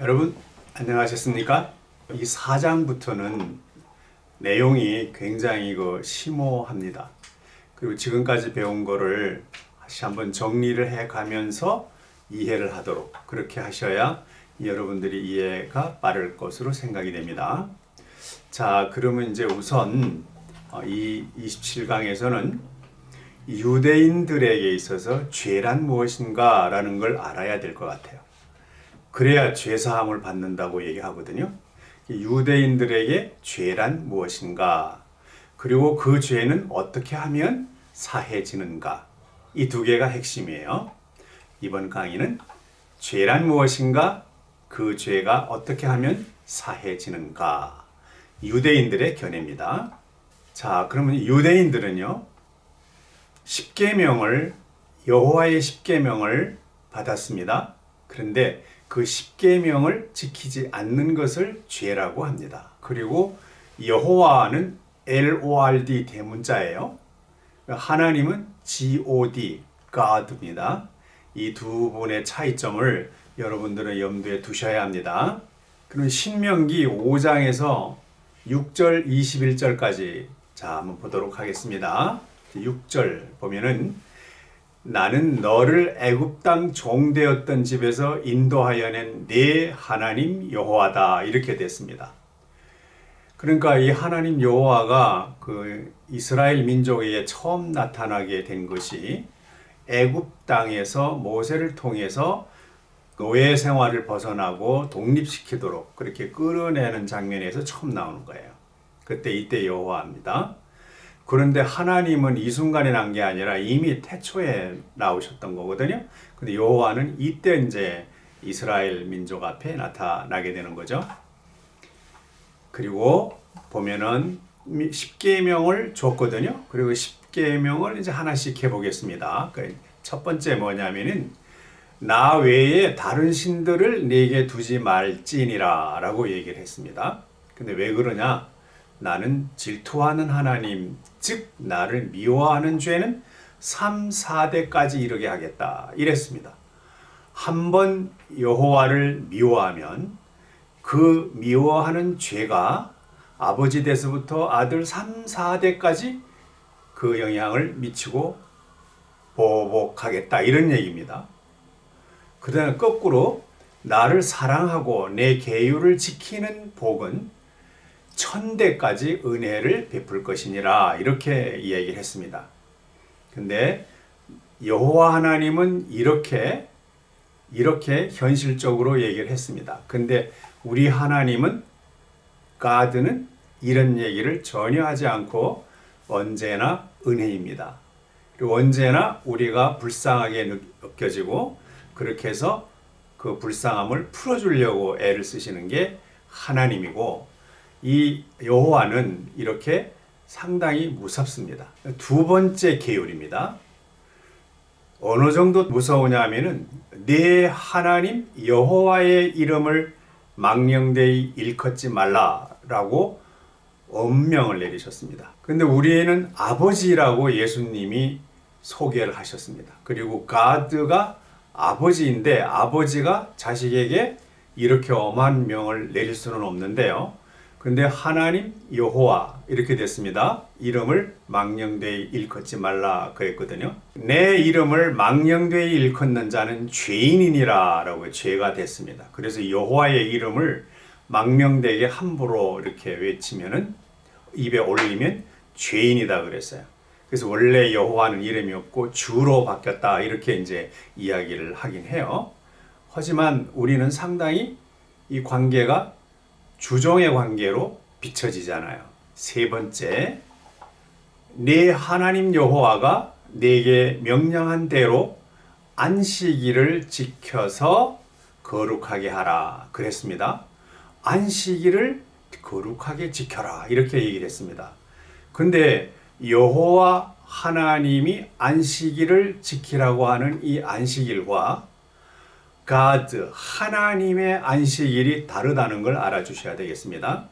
여러분 안녕하셨습니까? 이 4장부터는 내용이 굉장히 심오합니다. 그리고 지금까지 배운 거를 다시 한번 정리를 해 가면서 이해를 하도록 그렇게 하셔야 여러분들이 이해가 빠를 것으로 생각이 됩니다. 자, 그러면 이제 우선 이 27강에서는 유대인들에게 있어서 죄란 무엇인가 라는 걸 알아야 될 것 같아요. 그래야 죄사함을 받는다고 얘기하거든요. 유대인들에게 죄란 무엇인가, 그리고 그 죄는 어떻게 하면 사해지는가, 이 두 개가 핵심이에요. 이번 강의는 죄란 무엇인가, 그 죄가 어떻게 하면 사해지는가, 유대인들의 견해입니다. 자, 그러면 유대인들은요, 십계명을, 여호와의 십계명을 받았습니다. 그런데 그 십계명을 지키지 않는 것을 죄라고 합니다. 그리고 여호와는 LORD 대문자예요. 하나님은 God, God입니다. 이 두 분의 차이점을 여러분들은 염두에 두셔야 합니다. 그럼 신명기 5장에서 6절 21절까지 자, 한번 보도록 하겠습니다. 6절 보면은 나는 너를 애굽 땅 종되었던 집에서 인도하여 낸 네 하나님 여호와다, 이렇게 됐습니다. 그러니까 이 하나님 여호와가 그 이스라엘 민족에게 처음 나타나게 된 것이 애굽 땅에서 모세를 통해서 노예 생활을 벗어나고 독립시키도록 그렇게 끌어내는 장면에서 처음 나오는 거예요. 그때 이때 여호와입니다. 그런데 하나님은 이 순간에 난 게 아니라 이미 태초에 나오셨던 거거든요. 근데 여호와는 이때 이제 이스라엘 민족 앞에 나타나게 되는 거죠. 그리고 보면은 십계명을 줬거든요. 그리고 십계명을 이제 하나씩 해보겠습니다. 첫 번째 뭐냐면은 나 외에 다른 신들을 내게 두지 말지니라 라고 얘기를 했습니다. 근데 왜 그러냐? 나는 질투하는 하나님, 즉 나를 미워하는 죄는 3, 4대까지 이르게 하겠다, 이랬습니다. 한번 여호와를 미워하면 그 미워하는 죄가 아버지 대서부터 아들 3, 4대까지 그 영향을 미치고 보복하겠다, 이런 얘기입니다. 그 다음에 거꾸로 나를 사랑하고 내 계율을 지키는 복은 1000대까지 은혜를 베풀 것이니라, 이렇게 이야기를 했습니다. 근데 여호와 하나님은 이렇게 현실적으로 얘기를 했습니다. 근데 우리 하나님은 God는 이런 얘기를 전혀 하지 않고 언제나 은혜입니다. 그리고 언제나 우리가 불쌍하게 느껴지고 그렇게 해서 그 불쌍함을 풀어주려고 애를 쓰시는 게 하나님이고, 이 여호와는 이렇게 상당히 무섭습니다. 두 번째 계율입니다. 어느 정도 무서우냐 하면은 내 하나님 여호와의 이름을 망령되이 일컫지 말라라고 엄명을 내리셨습니다. 근데 우리는 아버지라고 예수님이 소개를 하셨습니다. 그리고 God가 아버지인데 아버지가 자식에게 이렇게 엄한 명을 내릴 수는 없는데요. 근데 하나님 여호와 이렇게 됐습니다. 이름을 망령되이 일컫지 말라 그랬거든요. 내 이름을 망령되이 일컫는 자는 죄인이니라 라고 죄가 됐습니다. 그래서 여호와의 이름을 망령되게 함부로 이렇게 외치면은, 입에 올리면 죄인이다 그랬어요. 그래서 원래 여호와는 이름이 없고 주로 바뀌었다, 이렇게 이제 이야기를 하긴 해요. 하지만 우리는 상당히 이 관계가 주종의 관계로 비춰지잖아요. 세 번째, 네 하나님 여호와가 네게 명령한 대로 안식일을 지켜서 거룩하게 하라 그랬습니다. 안식일을 거룩하게 지켜라, 이렇게 얘기를 했습니다. 근데 여호와 하나님이 안식일을 지키라고 하는 이 안식일과 God, 하나님의 안식일이 다르다는 걸 알아주셔야 되겠습니다.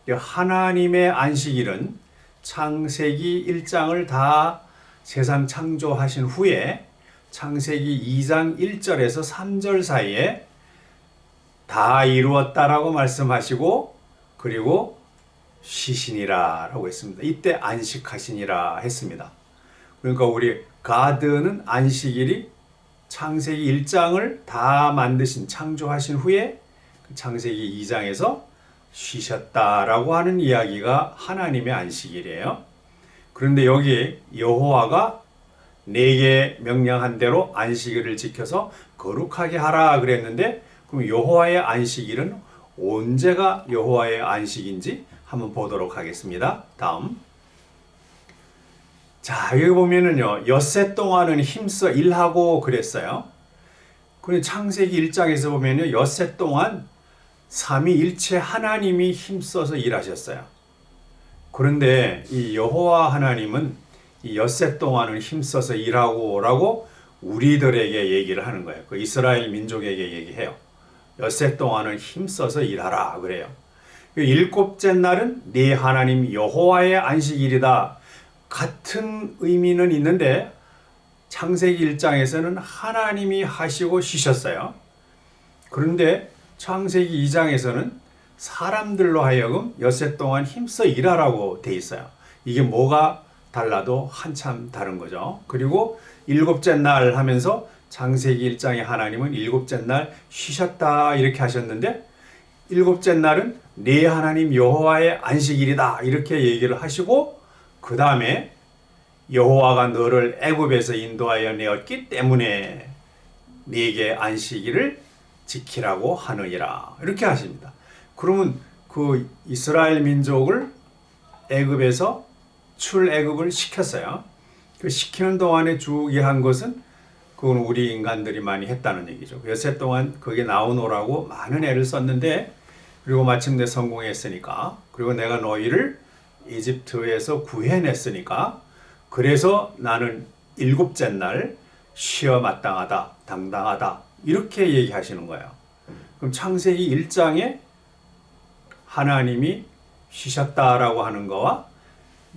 하나님의 안식일은 창세기 1장을 다 세상 창조하신 후에 창세기 2장 1절에서 3절 사이에 다 이루었다라고 말씀하시고 그리고 쉬시니라 라고 했습니다. 이때 안식하시니라 했습니다. 그러니까 우리 가드는 안식일이 창세기 1장을 다 만드신 창조하신 후에 창세기 2장에서 쉬셨다라고 하는 이야기가 하나님의 안식일이에요. 그런데 여기 여호와가 내게 명령한 대로 안식일을 지켜서 거룩하게 하라 그랬는데 그럼 여호와의 안식일은 언제가 여호와의 안식인지 한번 보도록 하겠습니다. 다음. 자, 여기 보면은요, 엿새 동안은 힘써 일하고 그랬어요. 그런데 창세기 1장에서 보면요, 엿새 동안 삼위일체 하나님이 힘써서 일하셨어요. 그런데 이 여호와 하나님은 이 엿새 동안은 힘써서 일하고라고 우리들에게 얘기를 하는 거예요. 그 이스라엘 민족에게 얘기해요. 엿새 동안은 힘써서 일하라 그래요. 일곱째 날은 네 하나님 여호와의 안식일이다. 같은 의미는 있는데 창세기 1장에서는 하나님이 하시고 쉬셨어요. 그런데 창세기 2장에서는 사람들로 하여금 엿새 동안 힘써 일하라고 돼 있어요. 이게 뭐가 달라도 한참 다른 거죠. 그리고 일곱째 날 하면서 창세기 1장의 하나님은 일곱째 날 쉬셨다 이렇게 하셨는데 일곱째 날은 네 하나님 여호와의 안식일이다 이렇게 얘기를 하시고 그 다음에 여호와가 너를 애굽에서 인도하여 내었기 때문에 네게 안식일을 지키라고 하느니라 이렇게 하십니다. 그러면 그 이스라엘 민족을 애굽에서 출애굽을 시켰어요. 그 시키는 동안에 주게 한 것은 그건 우리 인간들이 많이 했다는 얘기죠. 엿새 동안 거기에 나오노라고 많은 애를 썼는데 그리고 마침내 성공했으니까 그리고 내가 너희를 이집트에서 구해냈으니까 그래서 나는 일곱째 날 쉬어 마땅하다 당당하다 이렇게 얘기하시는 거예요. 그럼 창세기 1장에 하나님이 쉬셨다라고 하는 거와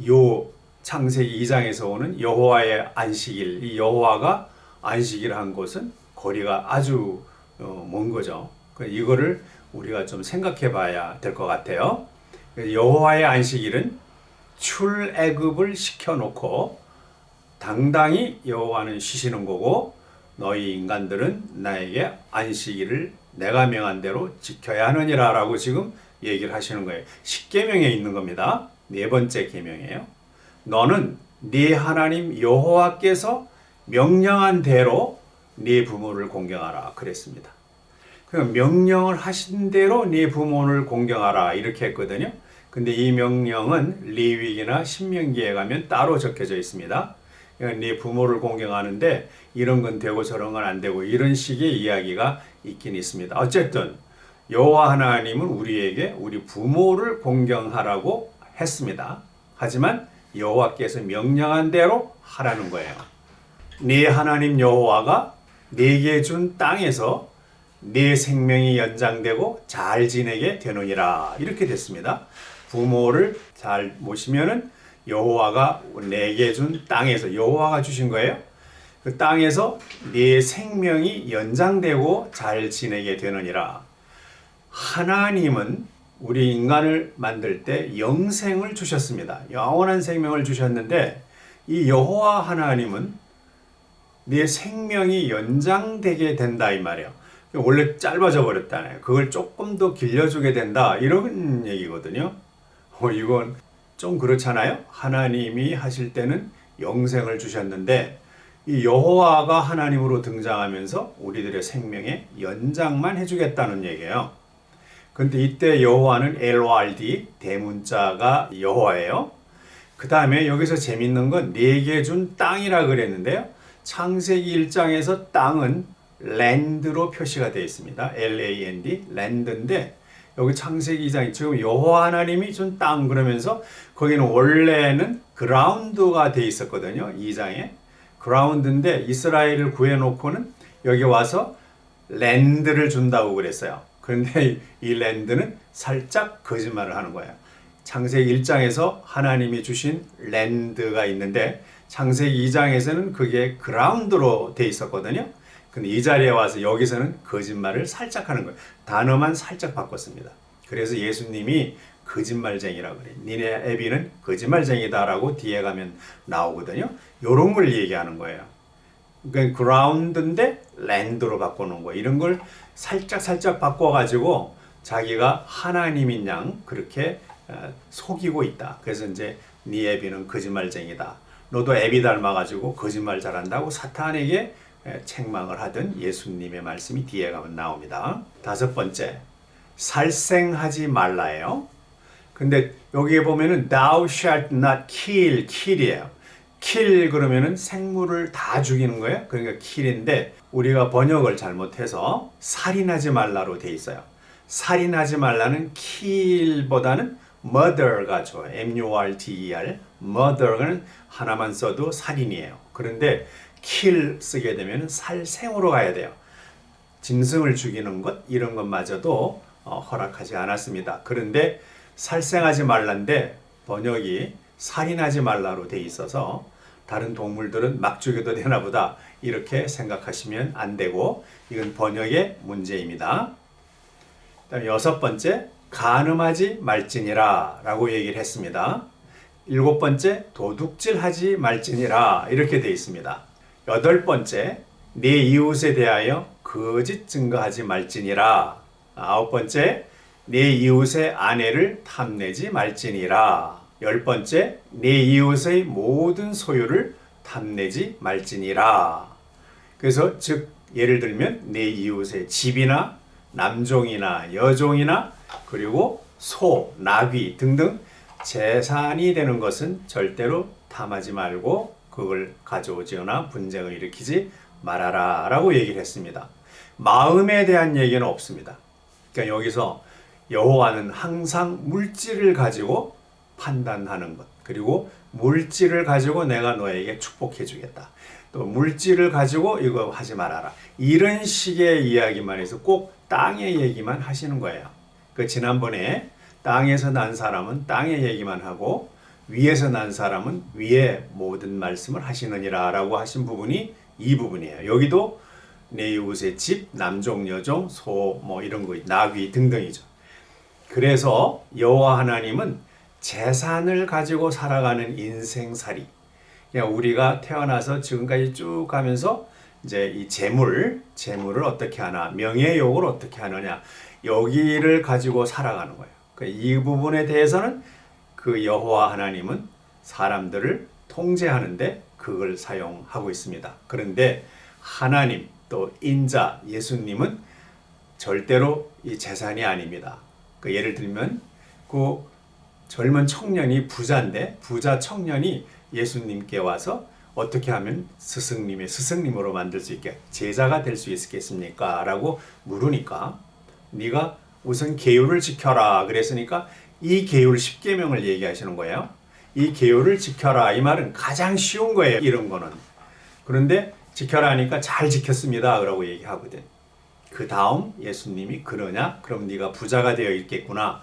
요 창세기 2장에서 오는 여호와의 안식일 이 여호와가 안식일 한 곳은 거리가 아주 먼 거죠. 이거를 우리가 좀 생각해 봐야 될 것 같아요. 여호와의 안식일은 출애굽을 시켜놓고 당당히 여호와는 쉬시는 거고 너희 인간들은 나에게 안식일을 내가 명한 대로 지켜야 하느니라 라고 지금 얘기를 하시는 거예요. 10계명에 있는 겁니다. 네 번째 계명이에요. 너는 네 하나님 여호와께서 명령한 대로 네 부모를 공경하라 그랬습니다. 그러니까 명령을 하신 대로 네 부모를 공경하라 이렇게 했거든요. 근데 이 명령은 레위기나 신명기에 가면 따로 적혀져 있습니다. 그러니까 네 부모를 공경하는데 이런 건 되고 저런 건 안 되고 이런 식의 이야기가 있긴 있습니다. 어쨌든 여호와 하나님은 우리에게 우리 부모를 공경하라고 했습니다. 하지만 여호와께서 명령한 대로 하라는 거예요. 네 하나님 여호와가 네게 준 땅에서 네 생명이 연장되고 잘 지내게 되느니라 이렇게 됐습니다. 부모를 잘 모시면은 여호와가 내게 준 땅에서 여호와가 주신 거예요. 그 땅에서 네 생명이 연장되고 잘 지내게 되느니라. 하나님은 우리 인간을 만들 때 영생을 주셨습니다. 영원한 생명을 주셨는데 이 여호와 하나님은 네 생명이 연장되게 된다 이 말이에요. 원래 짧아져 버렸다네요. 그걸 조금 더 길려주게 된다 이런 얘기거든요. 이건 좀 그렇잖아요. 하나님이 하실 때는 영생을 주셨는데 이 여호와가 하나님으로 등장하면서 우리들의 생명에 연장만 해주겠다는 얘기예요. 근데 이때 여호와는 LORD 대문자가 여호와예요. 그 다음에 여기서 재밌는 건 네게 준 땅이라 그랬는데요. 창세기 1장에서 땅은 랜드로 표시가 되어 있습니다. LAND, 랜드인데 여기 창세기 2장 지금 여호와 하나님이 준 땅 그러면서 거기는 원래는 그라운드가 되어 있었거든요. 2장에 그라운드인데 이스라엘을 구해놓고는 여기 와서 랜드를 준다고 그랬어요. 그런데 이 랜드는 살짝 거짓말을 하는 거예요. 창세기 1장에서 하나님이 주신 랜드가 있는데 창세기 2장에서는 그게 그라운드로 돼 있었거든요. 근데 이 자리에 와서 여기서는 거짓말을 살짝 하는 거예요. 단어만 살짝 바꿨습니다. 그래서 예수님이 거짓말쟁이라고 그래요. 니네 애비는 거짓말쟁이다라고 뒤에 가면 나오거든요. 요런 걸 얘기하는 거예요. 그러니까 그라운드인데 랜드로 바꿔놓은 거예요. 이런 걸 살짝 바꿔가지고 자기가 하나님인 양 그렇게 속이고 있다. 그래서 이제 네 애비는 거짓말쟁이다. 너도 애비 닮아가지고 거짓말 잘한다고 사탄에게 책망을 하던 예수님의 말씀이 뒤에 가면 나옵니다. 다섯 번째, 살생하지 말라예요. 근데 여기에 보면은 thou shalt not kill이에요. kill 그러면은 생물을 다 죽이는 거예요. 그러니까 kill인데 우리가 번역을 잘못해서 살인하지 말라로 돼 있어요. 살인하지 말라는 kill보다는 murder가 좋아요. murder. murder는 하나만 써도 살인이에요. 그런데 kill 쓰게 되면 살생으로 가야 돼요. 짐승을 죽이는 것 이런 것마저도 허락하지 않았습니다. 그런데 살생하지 말란데 번역이 살인하지 말라로 돼 있어서 다른 동물들은 막 죽여도 되나 보다 이렇게 생각하시면 안 되고 이건 번역의 문제입니다. 그다음에 여섯 번째, 간음하지 말지니라 라고 얘기를 했습니다. 일곱 번째, 도둑질하지 말지니라 이렇게 돼 있습니다. 여덟 번째, 내 이웃에 대하여 거짓 증거하지 말지니라. 아홉 번째, 내 이웃의 아내를 탐내지 말지니라. 열 번째, 내 이웃의 모든 소유를 탐내지 말지니라. 그래서 즉 예를 들면 내 이웃의 집이나 남종이나 여종이나 그리고 소, 나귀 등등 재산이 되는 것은 절대로 탐하지 말고 그걸 가져오거나 분쟁을 일으키지 말아라 라고 얘기를 했습니다. 마음에 대한 얘기는 없습니다. 그러니까 여기서 여호와는 항상 물질을 가지고 판단하는 것, 그리고 물질을 가지고 내가 너에게 축복해 주겠다. 또 물질을 가지고 이거 하지 말아라. 이런 식의 이야기만 해서 꼭 땅의 얘기만 하시는 거예요. 그 지난번에 땅에서 난 사람은 땅의 얘기만 하고 위에서 난 사람은 위의 모든 말씀을 하시느니라 라고 하신 부분이 이 부분이에요. 여기도 내 이웃의 집, 남종, 여종, 소, 뭐 이런 거, 나귀 등등이죠. 그래서 여호와 하나님은 재산을 가지고 살아가는 인생살이, 그냥 우리가 태어나서 지금까지 쭉 가면서 이제 이 재물을 어떻게 하나, 명예욕을 어떻게 하느냐, 여기를 가지고 살아가는 거예요. 이 부분에 대해서는 그 여호와 하나님은 사람들을 통제하는데 그걸 사용하고 있습니다. 그런데 하나님 또 인자 예수님은 절대로 이 재산이 아닙니다. 예를 들면 그 젊은 청년이 부자인데 부자 청년이 예수님께 와서 어떻게 하면 스승님으로 만들 수 있게 제자가 될 수 있겠습니까? 라고 물으니까 네가 우선 계율을 지켜라 그랬으니까 이 계율 10계명을 얘기하시는 거예요. 이 계율을 지켜라 이 말은 가장 쉬운 거예요. 이런 거는. 그런데 지켜라 하니까 잘 지켰습니다 라고 얘기하거든. 그 다음 예수님이 그러냐? 그럼 네가 부자가 되어 있겠구나.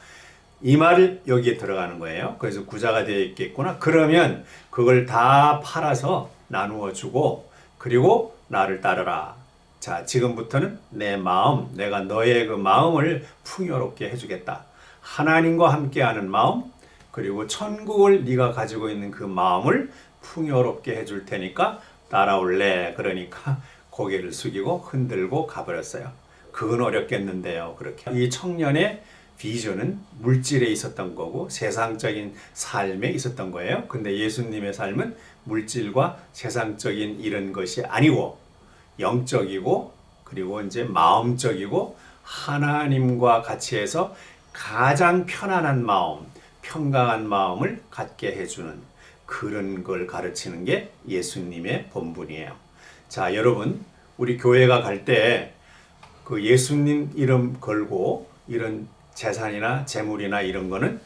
이 말을 여기에 들어가는 거예요. 그래서 부자가 되어 있겠구나. 그러면 그걸 다 팔아서 나누어 주고 그리고 나를 따르라. 자, 지금부터는 내 마음, 내가 너의 그 마음을 풍요롭게 해주겠다. 하나님과 함께하는 마음, 그리고 천국을 네가 가지고 있는 그 마음을 풍요롭게 해줄 테니까 따라올래. 그러니까 고개를 숙이고 흔들고 가버렸어요. 그건 어렵겠는데요. 그렇게 이 청년의 비전은 물질에 있었던 거고 세상적인 삶에 있었던 거예요. 근데 예수님의 삶은 물질과 세상적인 이런 것이 아니고 영적이고 그리고 이제 마음적이고 하나님과 같이 해서 가장 편안한 마음, 평강한 마음을 갖게 해주는 그런 걸 가르치는 게 예수님의 본분이에요. 자, 여러분, 우리 교회가 갈 때 그 예수님 이름 걸고 이런 재산이나 재물이나 이런 거는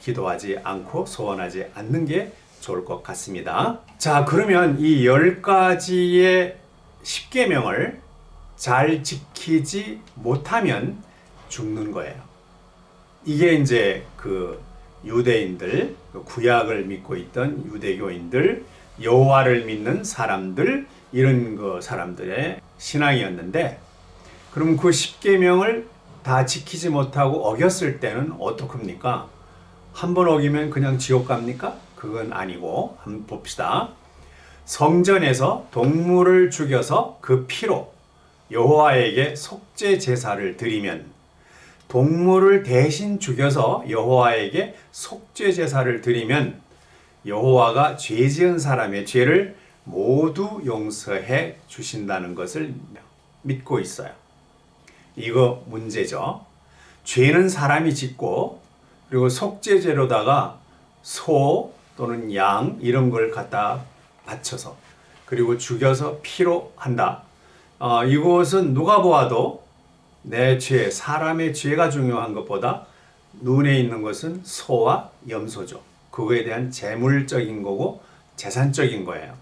기도하지 않고 소원하지 않는 게 좋을 것 같습니다. 자, 그러면 이 10가지의 10계명을 잘 지키지 못하면 죽는 거예요. 이게 이제 그 유대인들, 구약을 믿고 있던 유대교인들, 여호와를 믿는 사람들, 이런 거 사람들의 신앙이었는데, 그럼 그 10계명을 다 지키지 못하고 어겼을 때는 어떡합니까? 한 번 어기면 그냥 지옥 갑니까? 그건 아니고, 한번 봅시다. 성전에서 동물을 죽여서 그 피로 여호와에게 속죄 제사를 드리면, 동물을 대신 죽여서 여호와에게 속죄 제사를 드리면 여호와가 죄 지은 사람의 죄를 모두 용서해 주신다는 것을 믿고 있어요. 이거 문제죠. 죄는 사람이 짓고, 그리고 속죄제로다가 소 또는 양 이런 걸 갖다 바쳐서, 그리고 죽여서 피로 한다. 이것은 누가 보아도 내 죄, 사람의 죄가 중요한 것보다 눈에 있는 것은 소와 염소죠. 그거에 대한 재물적인 거고 재산적인 거예요.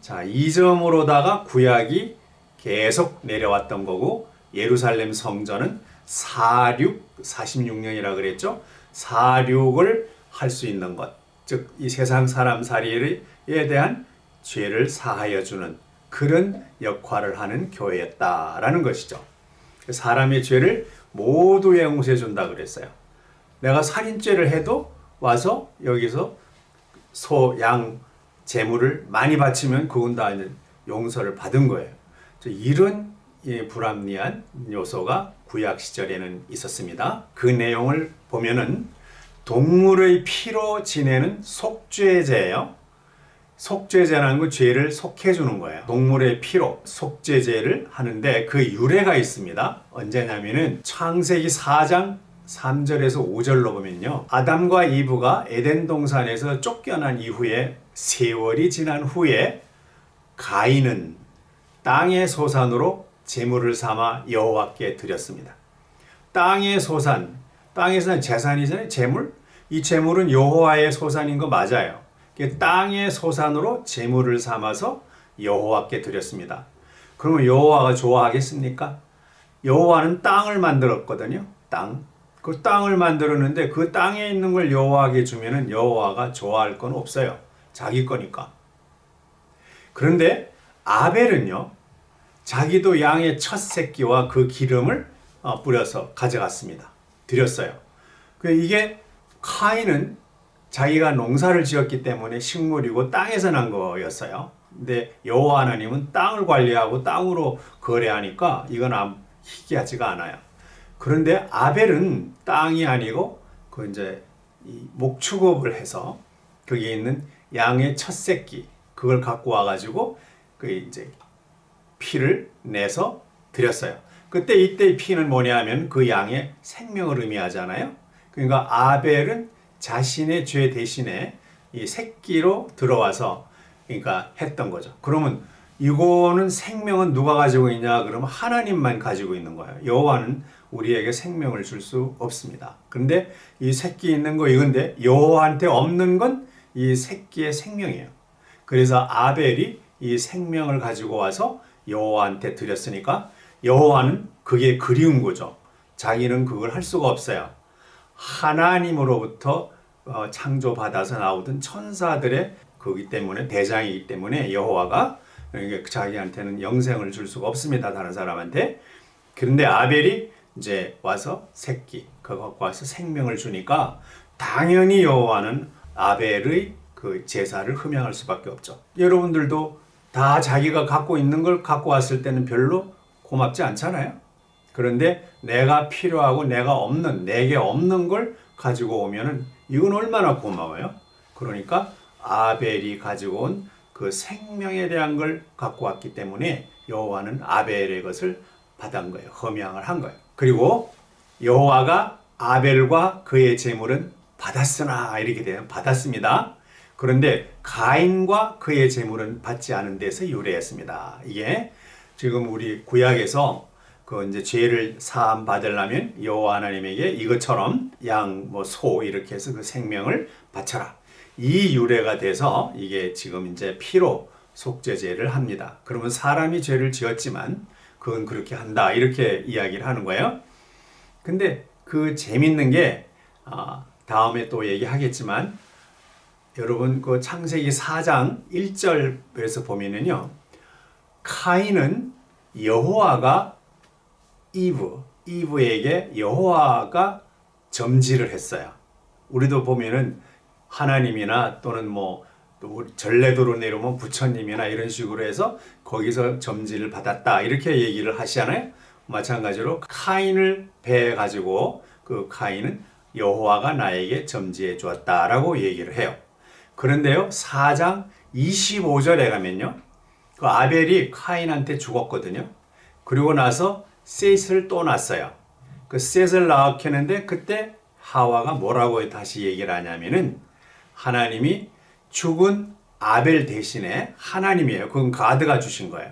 자, 이 점으로다가 구약이 계속 내려왔던 거고, 예루살렘 성전은 46년이라 그랬죠. 46을 할 수 있는 것, 즉 이 세상 사람 살이에 대한 죄를 사하여 주는 그런 역할을 하는 교회였다라는 것이죠. 사람의 죄를 모두 용서해 준다 그랬어요. 내가 살인죄를 해도 와서 여기서 소, 양, 재물을 많이 바치면 그건 다 용서를 받은 거예요. 이런 불합리한 요소가 구약 시절에는 있었습니다. 그 내용을 보면은 동물의 피로 지내는 속죄제예요. 속죄제라는 건 죄를 속해주는 거예요. 동물의 피로 속죄제를 하는데 그 유래가 있습니다. 언제냐면은 창세기 4장 3절에서 5절로 보면요. 아담과 이브가 에덴 동산에서 쫓겨난 이후에 세월이 지난 후에 가인은 땅의 소산으로 제물을 삼아 여호와께 드렸습니다. 땅의 소산, 땅에서는 재산이잖아요. 재물. 이 재물은 여호와의 소산인 거 맞아요. 땅의 소산으로 제물을 삼아서 여호와께 드렸습니다. 그러면 여호와가 좋아하겠습니까? 여호와는 땅을 만들었거든요. 땅. 그 땅을 만들었는데 그 땅에 있는 걸 여호와에게 주면은 여호와가 좋아할 건 없어요. 자기 거니까. 그런데 아벨은요, 자기도 양의 첫 새끼와 그 기름을 뿌려서 가져갔습니다. 드렸어요. 이게 카인은 자기가 농사를 지었기 때문에 식물이고 땅에서 난 거였어요. 근데 여호와 하나님은 땅을 관리하고 땅으로 거래하니까 이건 희귀하지가 않아요. 그런데 아벨은 땅이 아니고 그 이제 목축업을 해서 거기에 있는 양의 첫 새끼 그걸 갖고 와가지고 그 이제 피를 내서 드렸어요. 이때 피는 뭐냐면 그 양의 생명을 의미하잖아요. 그러니까 아벨은 자신의 죄 대신에 이 새끼로 들어와서 그러니까 했던 거죠. 그러면 이거는 생명은 누가 가지고 있냐? 그러면 하나님만 가지고 있는 거예요. 여호와는 우리에게 생명을 줄 수 없습니다. 그런데 이 새끼 있는 거 이건데 여호와한테 없는 건 이 새끼의 생명이에요. 그래서 아벨이 이 생명을 가지고 와서 여호와한테 드렸으니까 여호와는 그게 그리운 거죠. 자기는 그걸 할 수가 없어요. 하나님으로부터 창조받아서 나오던 천사들의 거기 때문에 대장이기 때문에 여호와가 자기한테는 영생을 줄 수가 없습니다. 다른 사람한테. 그런데 아벨이 이제 와서 새끼 그거 갖고 와서 생명을 주니까 당연히 여호와는 아벨의 그 제사를 흠양할 수밖에 없죠. 여러분들도 다 자기가 갖고 있는 걸 갖고 왔을 때는 별로 고맙지 않잖아요. 그런데 내가 필요하고 내게 없는 걸 가지고 오면은 이건 얼마나 고마워요. 그러니까 아벨이 가지고 온 그 생명에 대한 걸 갖고 왔기 때문에 여호와는 아벨의 것을 받은 거예요. 흠양을 한 거예요. 그리고 여호와가 아벨과 그의 제물은 받았으나 이렇게 되면 받았습니다. 그런데 가인과 그의 제물은 받지 않은 데서 유래했습니다. 이게 지금 우리 구약에서 그 이제 죄를 사함 받으려면 여호와 하나님에게 이것처럼 양, 소 이렇게 해서 그 생명을 바쳐라. 이 유래가 돼서 이게 지금 이제 피로 속죄제를 합니다. 그러면 사람이 죄를 지었지만 그건 그렇게 한다 이렇게 이야기를 하는 거예요. 근데 그 재밌는 게 다음에 또 얘기하겠지만 여러분 그 창세기 4장 1절에서 보면은요. 카인은 여호와가 이브에게 여호와가 점지를 했어요. 우리도 보면은 하나님이나 또는 뭐 전래도로 내려오면 부처님이나 이런 식으로 해서 거기서 점지를 받았다 이렇게 얘기를 하시잖아요. 마찬가지로 카인을 배에 가지고 그 카인은 여호와가 나에게 점지해 주었다라고 얘기를 해요. 그런데요 4장 25절에 가면요 그 아벨이 카인한테 죽었거든요. 그리고 나서 셋을 또 낳았어요. 그 셋을 낳았는데 그때 하와가 뭐라고 다시 얘기를 하냐면은 하나님이 죽은 아벨 대신에 하나님이에요. 그건 가드가 주신 거예요.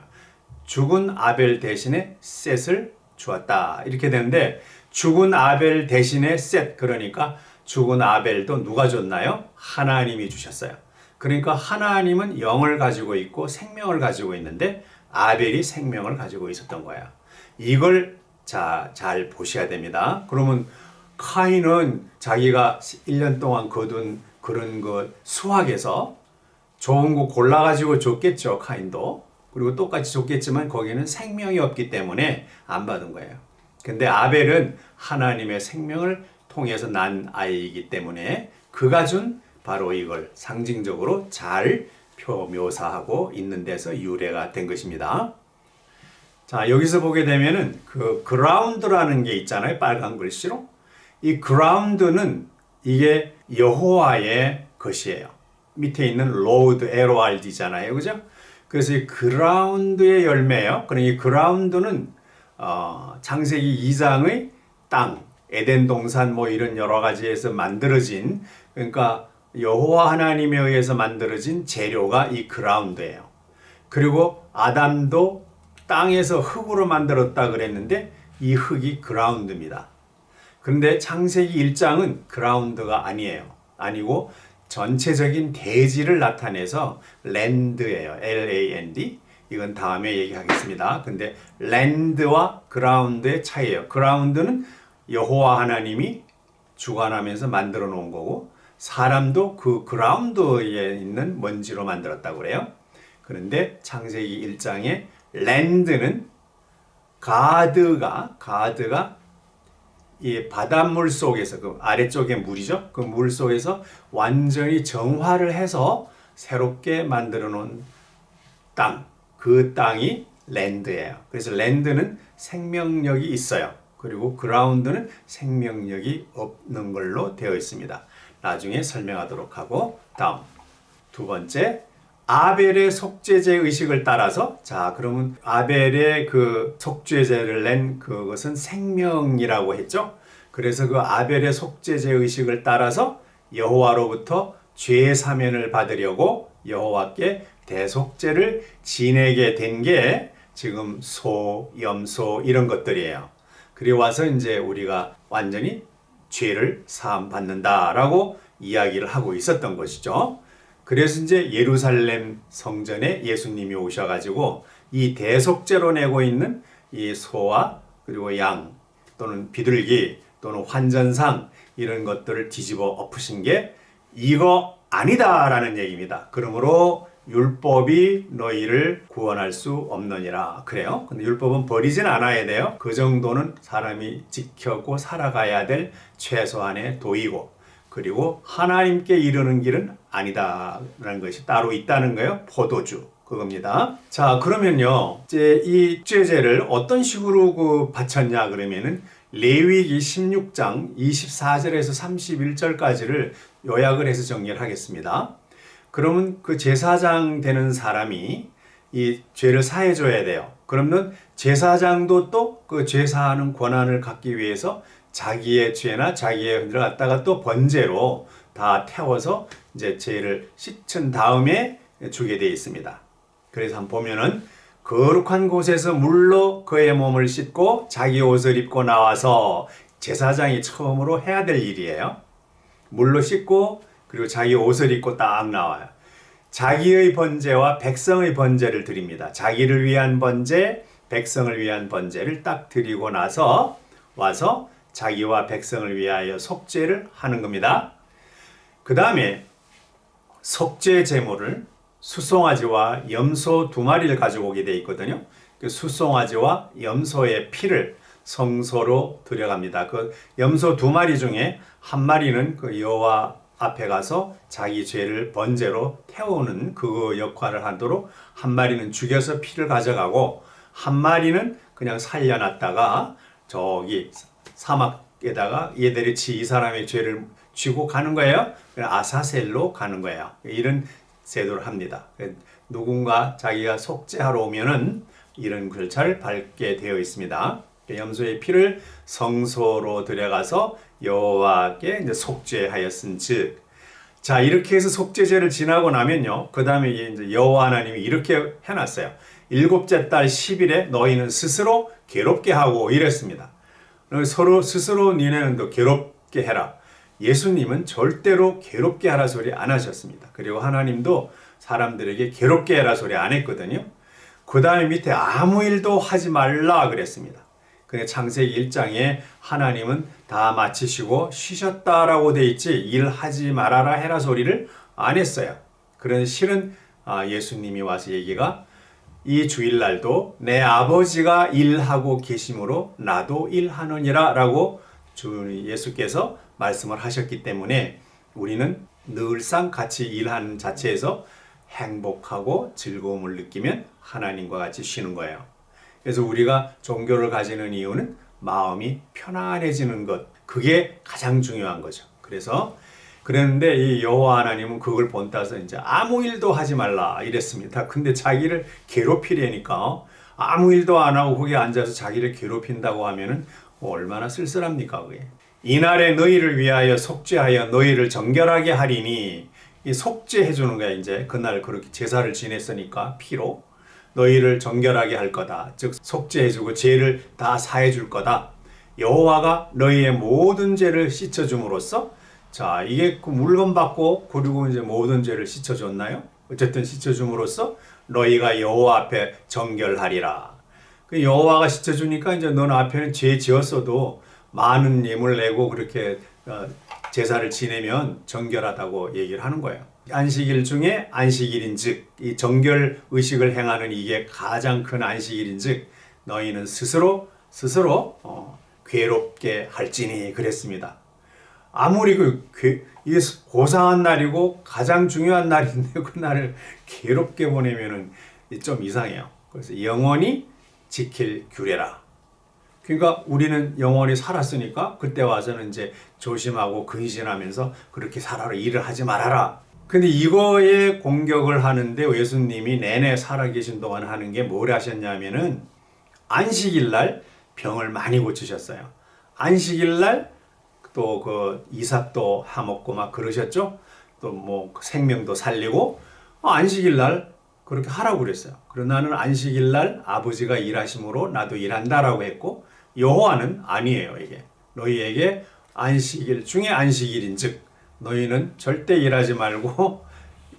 죽은 아벨 대신에 셋을 주었다. 이렇게 되는데 죽은 아벨 대신에 셋 그러니까 죽은 아벨도 누가 줬나요? 하나님이 주셨어요. 그러니까 하나님은 영을 가지고 있고 생명을 가지고 있는데 아벨이 생명을 가지고 있었던 거예요. 이걸 잘 보셔야 됩니다. 그러면 카인은 자기가 1년 동안 거둔 그런 것 수확에서 좋은 거 골라가지고 줬겠죠. 카인도. 그리고 똑같이 줬겠지만 거기는 생명이 없기 때문에 안 받은 거예요. 근데 아벨은 하나님의 생명을 통해서 난 아이이기 때문에 그가 준 바로 이걸 상징적으로 잘 묘사하고 있는 데서 유래가 된 것입니다. 자, 여기서 보게 되면은 그 그라운드라는 게 있잖아요. 빨간 글씨로. 이 그라운드는 이게 여호와의 것이에요. 밑에 있는 로드, LORD잖아요. 그죠? 그래서 이 그라운드의 열매예요. 그러니 이 그라운드는 창세기 2장의 땅, 에덴 동산 뭐 이런 여러 가지에서 만들어진 그러니까 여호와 하나님에 의해서 만들어진 재료가 이 그라운드예요. 그리고 아담도 땅에서 흙으로 만들었다 그랬는데 이 흙이 그라운드입니다. 그런데 창세기 1장은 그라운드가 아니고 전체적인 대지를 나타내서 랜드예요. LAND. 이건 다음에 얘기하겠습니다. 근데 랜드와 그라운드의 차이예요. 그라운드는 여호와 하나님이 주관하면서 만들어 놓은 거고 사람도 그 그라운드에 있는 먼지로 만들었다고 그래요. 그런데 창세기 1장의 랜드는 가드가 이 바닷물 속에서 그 아래쪽에 물이죠. 그 물 속에서 완전히 정화를 해서 새롭게 만들어 놓은 땅. 그 땅이 랜드예요. 그래서 랜드는 생명력이 있어요. 그리고 그라운드는 생명력이 없는 걸로 되어 있습니다. 나중에 설명하도록 하고 다음 두 번째 아벨의 속죄제 의식을 따라서 그러면 아벨의 그 속죄제를 낸 그것은 생명이라고 했죠. 그래서 그 아벨의 속죄제 의식을 따라서 여호와로부터 죄 사면을 받으려고 여호와께 대속죄를 지내게 된 게 지금 소, 염소 이런 것들이에요. 그리고 와서 이제 우리가 완전히 죄를 사함 받는다라고 이야기를 하고 있었던 것이죠. 그래서 이제 예루살렘 성전에 예수님이 오셔가지고 이 대속죄로 내고 있는 이 소와 그리고 양 또는 비둘기 또는 환전상 이런 것들을 뒤집어 엎으신 게 이거 아니다라는 얘기입니다. 그러므로 율법이 너희를 구원할 수 없느니라 그래요. 근데 율법은 버리진 않아야 돼요. 그 정도는 사람이 지켜고 살아가야 될 최소한의 도이고 그리고 하나님께 이르는 길은 아니다라는 것이 따로 있다는 거예요. 포도주 그겁니다. 자 그러면요 이제 이 죄제를 어떤 식으로 바쳤냐 그러면은 레위기 16장 24절에서 31절까지를 요약을 해서 정리를 하겠습니다. 그러면 그 제사장 되는 사람이 이 죄를 사해 줘야 돼요. 그러면 제사장도 또 그 제사하는 권한을 갖기 위해서 자기의 죄나 자기의 흔들을 갖다가 또 번제로 다 태워서 이제 죄를 씻은 다음에 주게 되어 있습니다. 그래서 한번 보면은 거룩한 곳에서 물로 그의 몸을 씻고 자기 옷을 입고 나와서 제사장이 처음으로 해야 될 일이에요. 물로 씻고 그리고 자기 옷을 입고 딱 나와요. 자기의 번제와 백성의 번제를 드립니다. 자기를 위한 번제, 백성을 위한 번제를 딱 드리고 나서 와서 자기와 백성을 위하여 속죄를 하는 겁니다. 그 다음에 속죄 제물을 수송아지와 염소 2마리를 가지고 오게 되어 있거든요. 그 숫송아지와 염소의 피를 성소로 들여갑니다. 그 염소 두 마리 중에 한 마리는 그 여호와 앞에 가서 자기 죄를 번제로 태우는 그 역할을 하도록 한 마리는 죽여서 피를 가져가고 한 마리는 그냥 살려놨다가 저기 사막에다가 얘들이 이 사람의 죄를 쥐고 가는 거예요. 아사셀로 가는 거예요. 이런 제도를 합니다. 누군가 자기가 속죄하러 오면은 이런 절차를 밟게 되어 있습니다. 염소의 피를 성소로 들여가서 여호와께 이제 속죄하였은즉, 자 이렇게 해서 속죄제를 지나고 나면요, 그 다음에 이제 여호와 하나님이 이렇게 해놨어요. 일곱째 달 10일에 너희는 스스로 괴롭게 하고 이랬습니다. 서로 스스로 니네는 더 괴롭게 해라. 예수님은 절대로 괴롭게 하라 소리 안 하셨습니다. 그리고 하나님도 사람들에게 괴롭게 해라 소리 안 했거든요. 그 다음에 밑에 아무 일도 하지 말라 그랬습니다. 근데 창세기 1장에 하나님은 다 마치시고 쉬셨다라고 돼 있지 일하지 말아라 해라 소리를 안 했어요. 그런데 실은 예수님이 와서 얘기가 이 주일날도 내 아버지가 일하고 계심으로 나도 일하느니라 라고 주 예수께서 말씀을 하셨기 때문에 우리는 늘상 같이 일하는 자체에서 행복하고 즐거움을 느끼면 하나님과 같이 쉬는 거예요. 그래서 우리가 종교를 가지는 이유는 마음이 편안해지는 것, 그게 가장 중요한 거죠. 그랬는데 이 여호와 하나님은 그걸 본따서 이제 아무 일도 하지 말라 이랬습니다. 근데 자기를 괴롭히려니까 아무 일도 안 하고 거기 앉아서 자기를 괴롭힌다고 하면은 얼마나 쓸쓸합니까 그게. 이날에 너희를 위하여 속죄하여 너희를 정결하게 하리니, 이 속죄해 주는 거야. 이제 그날 그렇게 제사를 지냈으니까 피로 너희를 정결하게 할 거다. 즉 속죄해 주고 죄를 다 사해 줄 거다. 여호와가 너희의 모든 죄를 씻어 줌으로써, 자 이게 그 물건 받고 그리고 이제 모든 죄를 씻어 줬나요? 어쨌든 씻어 줌으로써 너희가 여호와 앞에 정결하리라. 그 여호와가 씻어 주니까 이제 너는 앞에는 죄 지었어도 많은 예물 내고 그렇게 제사를 지내면 정결하다고 얘기를 하는 거예요. 안식일 중에 안식일인즉, 이 정결 의식을 행하는 이게 가장 큰 안식일인즉 너희는 스스로 괴롭게 할지니 그랬습니다. 아무리 이게 고상한 날이고 가장 중요한 날인데 그 날을 괴롭게 보내면은 좀 이상해요. 그래서 영원히 지킬 규례라. 그러니까 우리는 영원히 살았으니까 그때 와서는 이제 조심하고 근신하면서 그렇게 살아라, 일을 하지 말아라. 근데 이거에 공격을 하는데 예수님이 내내 살아계신 동안 하는 게 뭘 하셨냐면은 안식일 날 병을 많이 고치셨어요. 안식일 날 또 그 이삭도 하먹고 막 그러셨죠. 또 뭐 생명도 살리고 안식일 날 그렇게 하라고 그랬어요. 그러나 나는 안식일 날 아버지가 일하심으로 나도 일한다라고 했고, 여호와는 아니에요. 이게 너희에게 안식일 중에 안식일인즉 너희는 절대 일하지 말고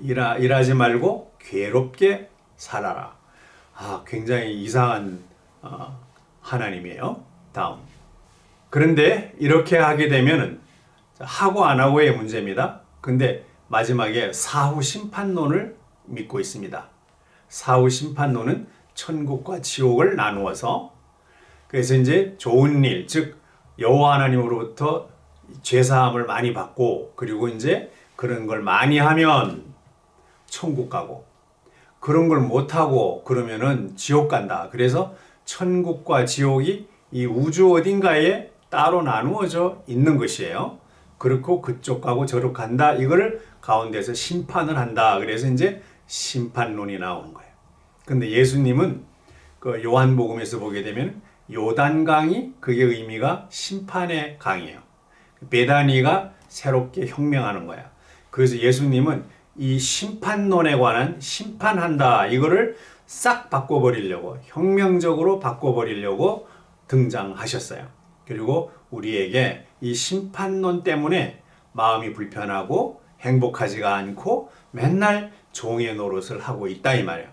일하지 말고 괴롭게 살아라. 굉장히 이상한 하나님이에요. 다음. 그런데 이렇게 하게 되면은 하고 안 하고의 문제입니다. 근데 마지막에 사후 심판론을 믿고 있습니다. 사후 심판론은 천국과 지옥을 나누어서, 그래서 이제 좋은 일, 즉 여호와 하나님으로부터 죄사함을 많이 받고 그리고 이제 그런 걸 많이 하면 천국 가고, 그런 걸 못하고 그러면은 지옥 간다. 그래서 천국과 지옥이 이 우주 어딘가에 따로 나누어져 있는 것이에요. 그렇고 그쪽 가고 저쪽 간다. 이거를 가운데서 심판을 한다. 그래서 이제 심판론이 나오는 거예요. 근데 예수님은 그 요한복음에서 보게 되면 요단강이, 그게 의미가 심판의 강이에요. 베다니가 새롭게 혁명하는 거야. 그래서 예수님은 이 심판론에 관한 심판한다, 이거를 싹 바꿔버리려고, 혁명적으로 바꿔버리려고 등장하셨어요. 그리고 우리에게 이 심판론 때문에 마음이 불편하고 행복하지가 않고 맨날 종의 노릇을 하고 있다 이 말이에요.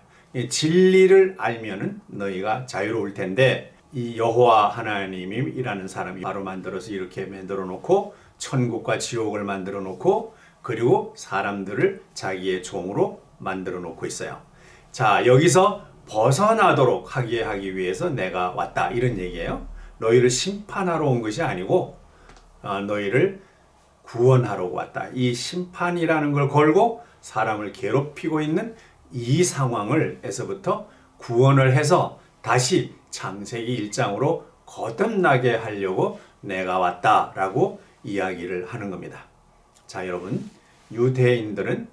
진리를 알면은 너희가 자유로울 텐데, 이 여호와 하나님이라는 사람이 바로 만들어서 이렇게 만들어 놓고 천국과 지옥을 만들어 놓고 그리고 사람들을 자기의 종으로 만들어 놓고 있어요. 자, 여기서 벗어나도록 하기 위해서 내가 왔다. 이런 얘기예요. 너희를 심판하러 온 것이 아니고 너희를 구원하러 왔다. 이 심판이라는 걸 걸고 사람을 괴롭히고 있는 이 상황을 에서부터 구원을 해서 다시 창세기 1장으로 거듭나게 하려고 내가 왔다라고 이야기를 하는 겁니다. 자, 여러분, 유대인들은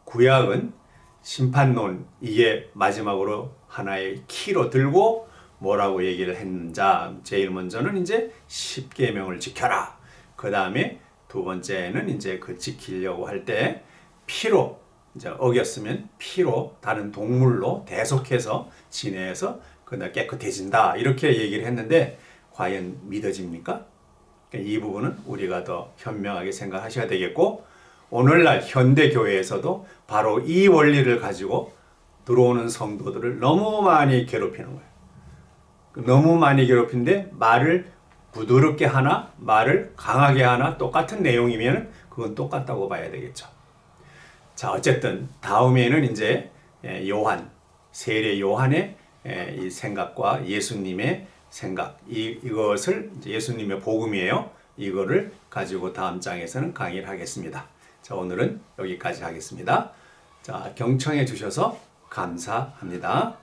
구약은 심판론 이게 마지막으로 하나의 키로 들고 뭐라고 얘기를 했는지 제일 먼저는 이제 십계명을 지켜라. 그 다음에 두 번째는 이제 그 지키려고 할 때 피로 이제 어겼으면 피로 다른 동물로 대속해서 진해서 그날 깨끗해진다. 이렇게 얘기를 했는데 과연 믿어집니까? 이 부분은 우리가 더 현명하게 생각하셔야 되겠고 오늘날 현대 교회에서도 바로 이 원리를 가지고 들어오는 성도들을 너무 많이 괴롭히는 거예요. 너무 많이 괴롭힌데 말을 부드럽게 하나 말을 강하게 하나 똑같은 내용이면 그건 똑같다고 봐야 되겠죠. 자, 어쨌든 다음에는 이제 요한, 세례 요한의 이 생각과 예수님의 생각, 이것을 예수님의 복음이에요. 이거를 가지고 다음 장에서는 강의를 하겠습니다. 자, 오늘은 여기까지 하겠습니다. 자, 경청해 주셔서 감사합니다.